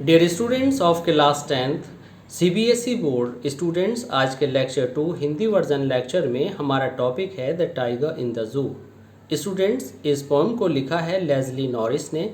Dear students of class 10th CBSE board students, आज के lecture 2 Hindi version lecture में हमारा टॉपिक है the tiger in the zoo. Students, इस पोम को लिखा है लेज़ली नॉरिस ने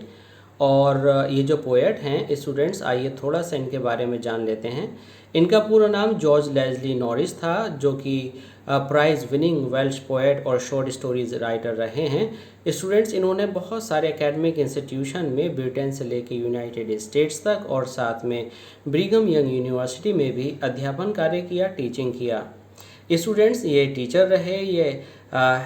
और ये जो पोएट हैं स्टूडेंट्स, आइए थोड़ा सा इनके बारे में जान लेते हैं। इनका पूरा नाम जॉर्ज लेज़ली नॉरिस था, जो कि प्राइज़ विनिंग वेल्श पोएट और शॉर्ट स्टोरीज राइटर रहे हैं। स्टूडेंट्स, इन्होंने बहुत सारे एकेडमिक इंस्टीट्यूशन में ब्रिटेन से लेकर यूनाइटेड स्टेट्स तक और साथ में ब्रिघम यंग यूनिवर्सिटी में भी अध्यापन कार्य किया, टीचिंग किया। स्टूडेंट्स, ये टीचर रहे, ये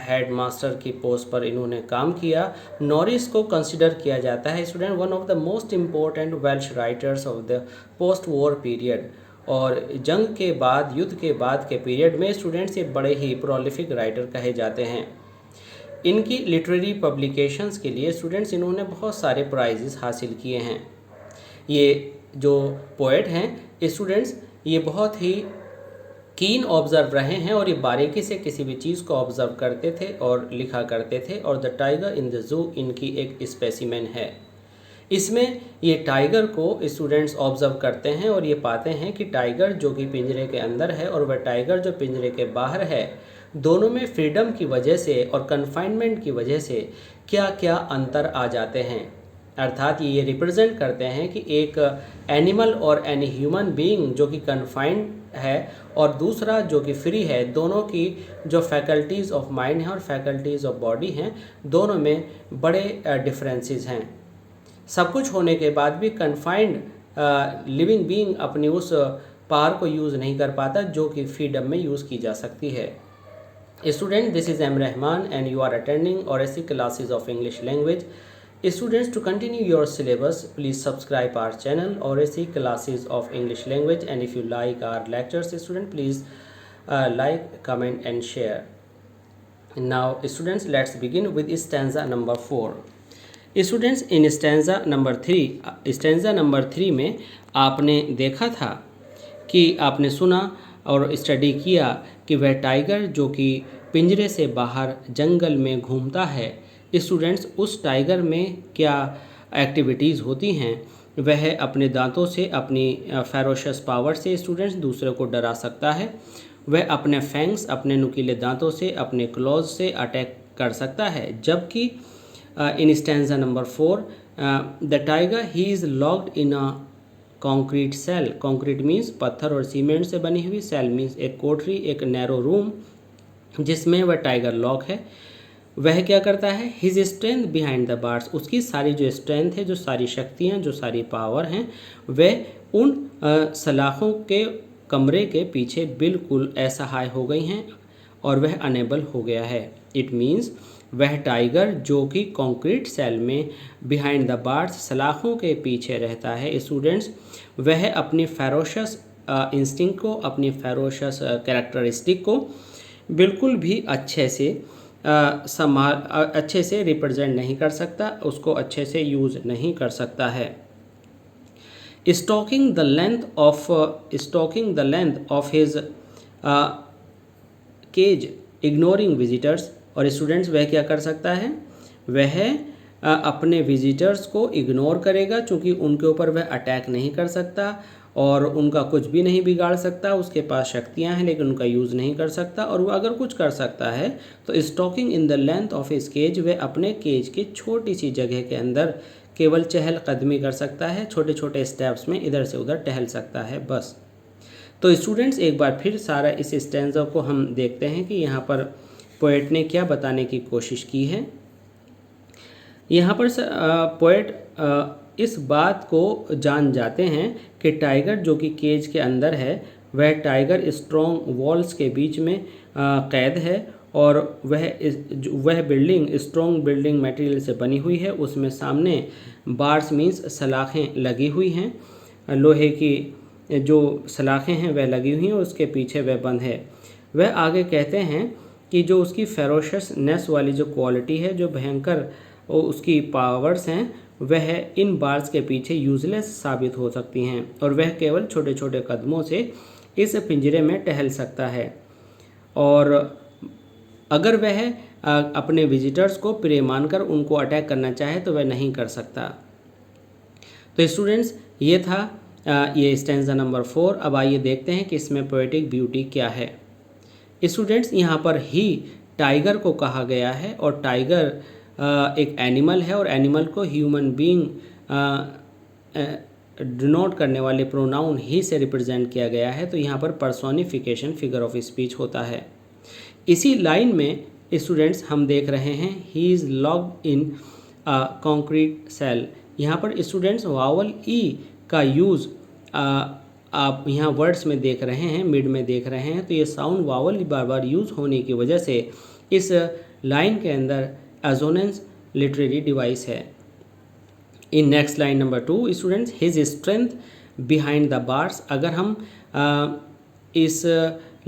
हेड मास्टर की पोस्ट पर इन्होंने काम किया। नॉरिस को कंसिडर किया जाता है student one of the most important Welsh writers of the post war period, और जंग के बाद, युद्ध के बाद के पीरियड में स्टूडेंट्स ये बड़े ही प्रोलिफिक राइटर कहे जाते हैं। इनकी लिटरेरी पब्लिकेशंस के लिए स्टूडेंट्स इन्होंने बहुत सारे प्राइजेस हासिल किए हैं। ये जो पोएट हैं स्टूडेंट्स, ये बहुत ही कीन ऑब्जर्व रहे हैं और ये बारीकी से किसी भी चीज़ को ऑब्जर्व करते थे और लिखा करते थे, और the tiger in the zoo इनकी एक स्पेसिमेन है। इसमें ये टाइगर को स्टूडेंट्स ऑब्जर्व करते हैं और ये पाते हैं कि टाइगर जो कि पिंजरे के अंदर है और वह टाइगर जो पिंजरे के बाहर है, दोनों में फ्रीडम की वजह से और कन्फाइनमेंट की वजह से क्या क्या अंतर आ जाते हैं। अर्थात ये रिप्रेजेंट करते हैं कि एक एनिमल और एनी ह्यूमन बीइंग जो कि कन्फाइंड है और दूसरा जो कि फ्री है, दोनों की जो फैकल्टीज़ ऑफ माइंड है और फैकल्टीज़ ऑफ बॉडी हैं, दोनों में बड़े डिफरेंसेस हैं। सब कुछ होने के बाद भी कन्फाइंड लिविंग बीइंग अपनी उस पावर को यूज़ नहीं कर पाता जो कि फ्रीडम में यूज़ की जा सकती है। Student, this is M Rahman and you are attending ORSE classes of English language. Students, to continue your syllabus, please subscribe our channel ORSE classes of English language, and if you like our lectures, student, please like, comment and share. Now students, let's begin with stanza number 4. Students, in stanza number 3 में आपने देखा था कि आपने सुना और study किया कि वह टाइगर जो कि पिंजरे से बाहर जंगल में घूमता है, स्टूडेंट्स उस टाइगर में क्या एक्टिविटीज़ होती हैं। वह अपने दांतों से, अपनी फेरोशियस पावर से स्टूडेंट्स दूसरे को डरा सकता है। वह अपने फैंग्स, अपने नुकीले दांतों से, अपने क्लॉज से अटैक कर सकता है। जबकि in stanza number 4, the tiger, he is locked in a concrete cell. Concrete means पत्थर और सीमेंट से बनी हुई, cell means एक कोठरी, एक नैरो रूम जिसमें वह टाइगर लॉक है। वह क्या करता है, his strength behind the bars, उसकी सारी जो स्ट्रेंथ है, जो सारी शक्तियाँ, जो सारी पावर हैं, वह उन सलाखों के कमरे के पीछे बिल्कुल असहाय हो गई हैं और वह अनेबल हो गया है। इट मीन्स वह टाइगर जो कि कंक्रीट सेल में बिहाइंड द बार्स, सलाखों के पीछे रहता है स्टूडेंट्स, वह अपनी फेरोशियस इंस्टिंक्ट को, अपनी फेरोशियस कैरेक्टरिस्टिक को बिल्कुल भी अच्छे से रिप्रेजेंट नहीं कर सकता, उसको अच्छे से यूज़ नहीं कर सकता है। Stalking the length of his cage ignoring visitors, और स्टूडेंट्स वह क्या कर सकता है, वह अपने विजिटर्स को इग्नोर करेगा, चूँकि उनके ऊपर वह अटैक नहीं कर सकता और उनका कुछ भी नहीं बिगाड़ सकता। उसके पास शक्तियां हैं लेकिन उनका यूज़ नहीं कर सकता, और वह अगर कुछ कर सकता है तो stalking in the length of his cage, वह अपने केज की छोटी सी जगह के अंदर केवल चहलकदमी कर सकता है, छोटे छोटे स्टेप्स में इधर से उधर टहल सकता है, बस। तो स्टूडेंट्स, एक बार फिर सारा इस स्टैंजा को हम देखते हैं कि यहाँ पर पोएट ने क्या बताने की कोशिश की है। यहाँ पर पोएट इस बात को जान जाते हैं कि टाइगर जो कि केज के अंदर है, वह टाइगर स्ट्रॉन्ग वॉल्स के बीच में कैद है, और वह बिल्डिंग स्ट्रॉन्ग बिल्डिंग मटेरियल से बनी हुई है। उसमें सामने बार्स मीन्स सलाखें लगी हुई हैं, लोहे की जो सलाखें हैं वह लगी हुई हैं, उसके पीछे वह बंद है। वह आगे कहते हैं कि जो उसकी फेरोशियसनेस वाली जो क्वालिटी है, जो भयंकर उसकी पावर्स हैं, वह इन बार्स के पीछे यूजलेस साबित हो सकती हैं, और वह केवल छोटे छोटे कदमों से इस पिंजरे में टहल सकता है, और अगर वह अपने विजिटर्स को प्रे मानकर उनको अटैक करना चाहे तो वह नहीं कर सकता। तो स्टूडेंट्स, ये था ये स्टैंजा नंबर 4। अब आइए देखते हैं कि इसमें पोएटिक ब्यूटी क्या है। स्टूडेंट्स, यहाँ पर ही टाइगर को कहा गया है और टाइगर एक एनिमल है और एनिमल को ह्यूमन बीइंग डिनोट करने वाले प्रोनाउन ही से रिप्रेजेंट किया गया है। तो यहाँ पर पर्सोनिफिकेशन फिगर ऑफ स्पीच होता है। इसी लाइन में स्टूडेंट्स हम देख रहे हैं he is locked in concrete cell. यहाँ पर स्टूडेंट्स वावल ई का यूज़ आप यहाँ वर्ड्स में देख रहे हैं, मिड में देख रहे हैं। तो ये साउंड वावल बार बार यूज़ होने की वजह से इस लाइन के अंदर एजोनेंस लिटरेरी डिवाइस है। In next line number 2 students, his strength behind the bars. अगर हम इस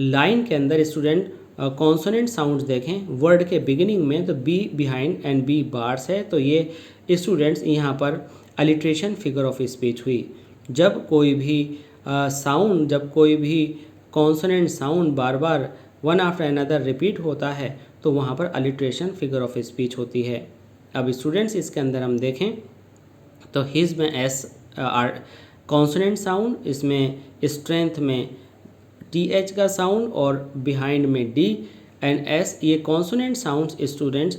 लाइन के अंदर स्टूडेंट कॉन्सोनेंट साउंड्स देखें वर्ड के बिगिनिंग में, तो B behind and B bars है। तो ये स्टूडेंट्स यहाँ पर अलिट्रेशन फिगर ऑफ स्पीच हुई। जब कोई भी साउंड, जब कोई भी कॉन्सोनेंट साउंड बार बार वन आफ्टर अनदर रिपीट होता है तो वहाँ पर अलिट्रेशन फिगर ऑफ स्पीच होती है। अब स्टूडेंट्स इसके अंदर हम देखें तो हिज में एस कॉन्सोनेंट साउंड, इसमें स्ट्रेंथ में टी एच का साउंड और बिहाइंड में डी एंड एस। ये कॉन्सोनेंट साउंड्स स्टूडेंट्स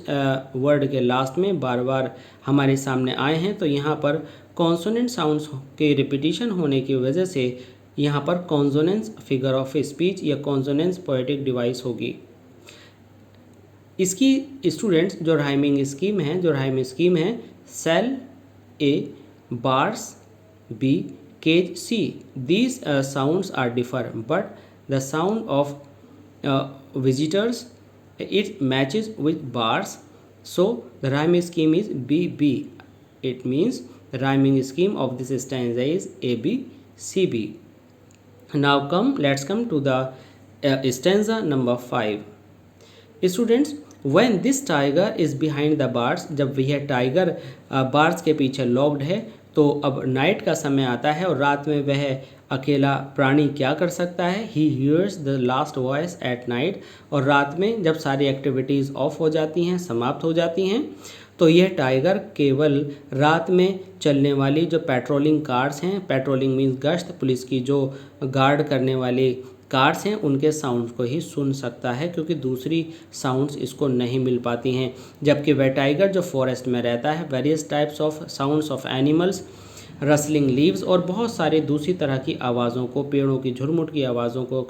वर्ड के लास्ट में बार बार हमारे सामने आए हैं। तो यहाँ पर कॉन्सोनेंट साउंड्स के रिपीटिशन होने की वजह से यहाँ पर कॉन्सोनेंस फिगर ऑफ स्पीच या कॉन्सोनेंस पोएटिक डिवाइस होगी। इसकी स्टूडेंट्स जो राइमिंग स्कीम है cell A, bars B, cage C. These sounds are differ but the sound of visitors it matches with bars, so the rhyming scheme is BB. It means the rhyming scheme of this stanza is ABCB. Now let's come to the stanza number 5. Students, when this tiger is behind the bars, जब यह tiger bars के पीछे locked है तो अब night का समय आता है और रात में वह अकेला प्राणी क्या कर सकता है। He hears the last voice at night. और रात में जब सारी एक्टिविटीज़ ऑफ हो जाती हैं, समाप्त हो जाती हैं, तो यह टाइगर केवल रात में चलने वाली जो पेट्रोलिंग कार्स हैं, पेट्रोलिंग मीन्स गश्त, पुलिस की जो गार्ड करने वाली कार्स हैं उनके साउंड्स को ही सुन सकता है, क्योंकि दूसरी साउंड्स इसको नहीं मिल पाती हैं। जबकि वह टाइगर जो फॉरेस्ट में रहता है, various types of sounds of animals, rustling leaves और बहुत सारी दूसरी तरह की आवाज़ों को, पेड़ों की झुरमुट की आवाज़ों को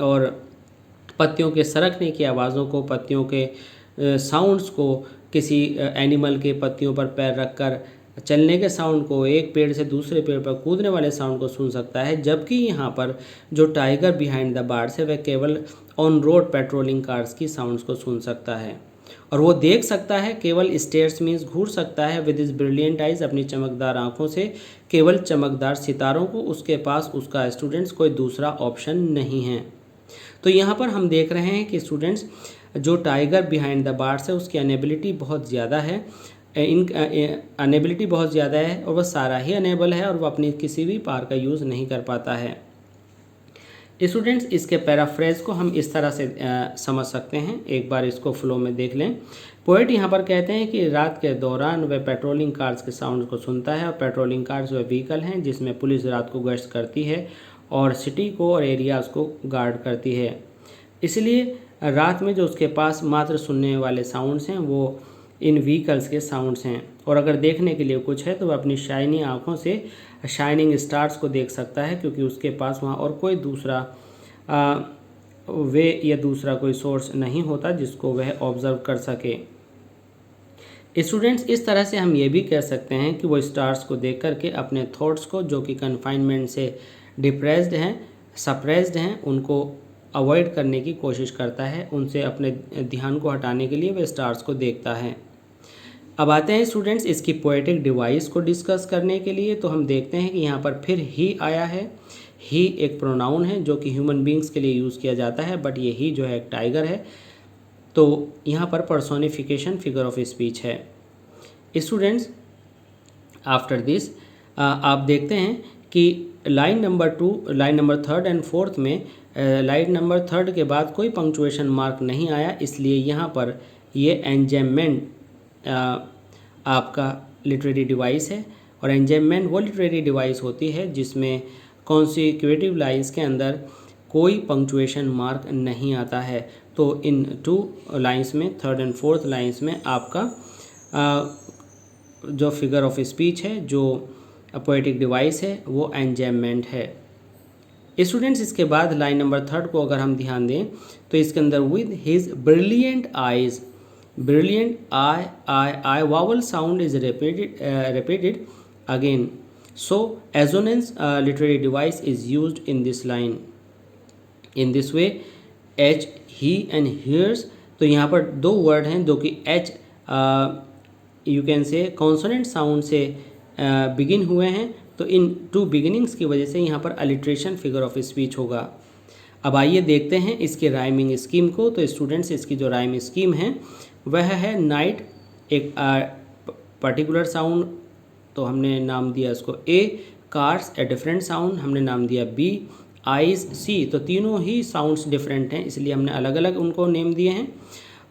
और पत्तियों के सरकने की आवाज़ों को, पत्तियों के साउंड्स को, किसी एनिमल के पत्तियों पर पैर रखकर चलने के साउंड को, एक पेड़ से दूसरे पेड़ पर कूदने वाले साउंड को सुन सकता है। जबकि यहाँ पर जो टाइगर बिहाइंड द बार्स है वह केवल ऑन रोड पेट्रोलिंग कार्स की साउंड्स को सुन सकता है। और वो देख सकता है केवल स्टेयर्स मीन्स घूर सकता है विद इज ब्रिलियंट आइज, अपनी चमकदार आंखों से केवल चमकदार सितारों को। उसके पास उसका स्टूडेंट्स कोई दूसरा ऑप्शन नहीं है। तो यहाँ पर हम देख रहे हैं कि स्टूडेंट्स जो टाइगर बिहाइंड द बार्स है उसकी अनेबिलिटी बहुत ज़्यादा है, अनेबिलिटी बहुत ज़्यादा है और वह सारा ही अनेबल है और वह अपनी किसी भी पार का यूज़ नहीं कर पाता है। स्टूडेंट्स, इसके पैराफ्रेज को हम इस तरह से समझ सकते हैं, एक बार इसको फ्लो में देख लें। पोएट यहाँ पर कहते हैं कि रात के दौरान वह पेट्रोलिंग कार्स के साउंड को सुनता है और पेट्रोलिंग कार्स वह व्हीकल हैं जिसमें पुलिस रात को गश्त करती है और सिटी को और एरियाज़ को गार्ड करती है। इसलिए रात में जो उसके पास मात्र सुनने वाले साउंड्स हैं वो इन व्हीकल्स के साउंड्स हैं। और अगर देखने के लिए कुछ है तो वह अपनी शाइनी आँखों से शाइनिंग स्टार्स को देख सकता है, क्योंकि उसके पास वहाँ और कोई दूसरा वे या दूसरा कोई सोर्स नहीं होता जिसको वह ऑब्ज़र्व कर सके। स्टूडेंट्स, इस तरह से हम ये भी कह सकते हैं कि वो स्टार्स को देख करके अपने थॉट्स को, जो कि कन्फाइनमेंट से डिप्रेस्ड हैं, सप्रेस्ड हैं, उनको अवॉइड करने की कोशिश करता है। उनसे अपने ध्यान को हटाने के लिए वह स्टार्स को देखता है। अब आते हैं स्टूडेंट्स इसकी पोएटिक डिवाइस को डिस्कस करने के लिए। तो हम देखते हैं कि यहाँ पर फिर ही आया है। ही एक प्रोनाउन है जो कि ह्यूमन बींग्स के लिए यूज़ किया जाता है, बट ये ही जो है एक टाइगर है। तो यहाँ पर पर्सोनिफिकेशन फिगर ऑफ स्पीच है। स्टूडेंट्स, आफ्टर दिस आप देखते हैं कि लाइन नंबर 3 एंड 4 में लाइन नंबर 3 के बाद कोई पंक्चुएशन मार्क नहीं आया, इसलिए यहाँ पर ये एंजेममेंट आपका लिटरेरी डिवाइस है और एंजाइममेंट वो लिटरेरी डिवाइस होती है जिसमें कॉन्सिक्यूटिव लाइंस के अंदर कोई पंक्चुएशन मार्क नहीं आता है। तो इन 2 लाइंस में, 3rd and 4th लाइंस में आपका जो फिगर ऑफ स्पीच है, जो पोएटिक डिवाइस है, वो एंजाइममेंट है। स्टूडेंट्स इसके बाद लाइन नंबर 3rd को अगर हम ध्यान दें तो इसके अंदर with his brilliant eyes, brilliant I vowel sound is repeated again. So assonance literary device is used in this line. In this way H, he and hers, तो यहाँ पर 2 वर्ड हैं जो कि H you can say consonant sound से begin हुए हैं। तो इन 2 बिगिनिंग्स की वजह से यहाँ पर अलिट्रेशन फिगर ऑफ स्पीच होगा। अब आइए देखते हैं इसकी राइमिंग स्कीम को। तो स्टूडेंट्स इसकी जो राइम स्कीम है वह है नाइट, एक पर्टिकुलर साउंड तो हमने नाम दिया इसको ए, कार्स ए डिफरेंट साउंड हमने नाम दिया बी, आइज सी, तो तीनों ही साउंड्स डिफरेंट हैं इसलिए हमने अलग अलग उनको नेम दिए हैं।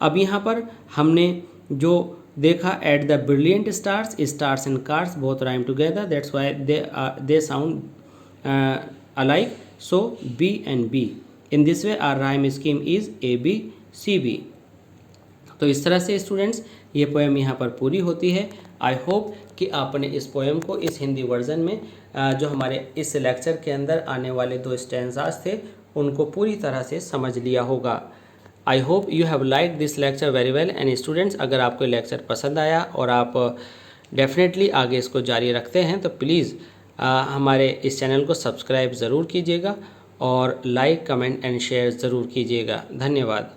अब यहाँ पर हमने जो देखा at the brilliant stars, stars and cars both rhyme together, that's why they sound alike, so B and B. In this way our rhyme scheme is A B C B. तो इस तरह से स्टूडेंट्स ये poem यहाँ पर पूरी होती है। आई होप कि आपने इस पोएम को इस हिंदी वर्जन में जो हमारे इस लेक्चर के अंदर आने वाले 2 स्टैंजास थे उनको पूरी तरह से समझ लिया होगा। I hope you have like this lecture very well. And students अगर आपको लेक्चर पसंद आया और आप डेफिनेटली आगे इसको जारी रखते हैं तो प्लीज़ हमारे इस चैनल को सब्सक्राइब ज़रूर कीजिएगा और लाइक, कमेंट एंड शेयर ज़रूर कीजिएगा। धन्यवाद।